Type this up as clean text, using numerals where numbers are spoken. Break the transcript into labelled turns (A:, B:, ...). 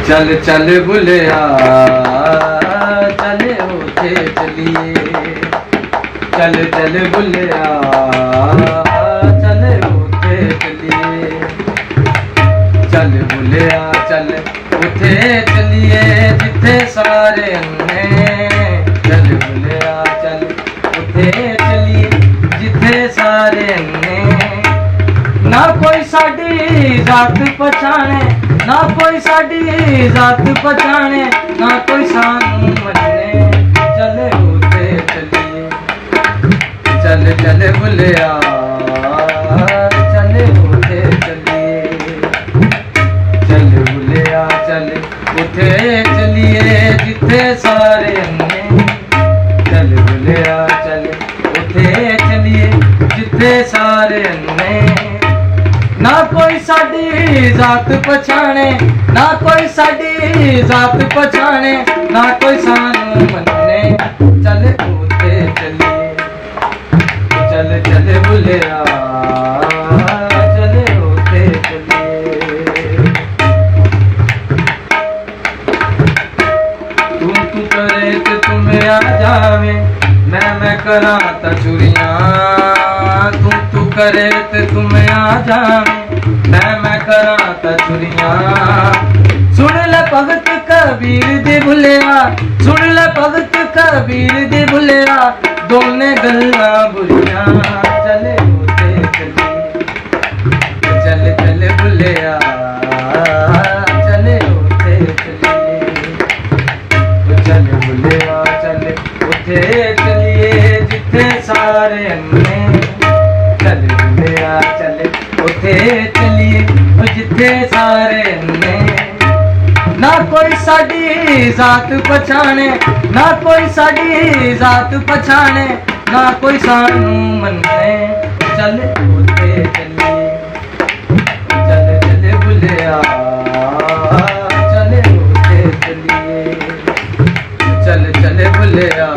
A: चल चल बुलिया चले होते चलिए, चल चल बुलिया चले होते चलिए, चल बुलिया चल उठे चलिए जिथे सारे अन्ने, चल बुलिया चल उठे चलिए जिथे सारे अन्ने। ना कोई साडी जात पछाणे, ना कोई साडी जात पछाणे, ना कोई सानू मन्ने, चले होते चलिए, चल चल बुलिया चले होते चलिए, चल बुलिया चल उठे चलिए जिथे सारे अन्ने, चल बुलिया चल उठे चलिए जिथे सारे अन्ने। ना कोई साडी जात पछाणे, ना कोई साडी जात पछाणे, ना कोई सानू मन्ने, चल होते चलिए, चल चल बुलिया चले होते चलिए। तू करे ते तुम्हें आ जावे, मैं करा ता चुरियां, तू करे ते तुम्हें आ जावे, मैं करा ता चुरियां। सुन ले भगत कबीर दे बुलिया, सुन ले भगत कबीर दे बुलिया, दोने गल्ला बुलिया, चले होते चलिए, चल चल बुलिया चले होते चलिए, चल बुलिया चल उठे चलिए जिथे सारे अन्ने, चल बुलिया चल उठे चलिए जिथे सारे अन्ने। ना कोई साडी जात पछाणे, ना कोई साडी जात पछाणे, ना कोई सानू मन्ने, चल होते चलिए, चल चल बुलिया चले होते चलिए, चल चल बुलिया।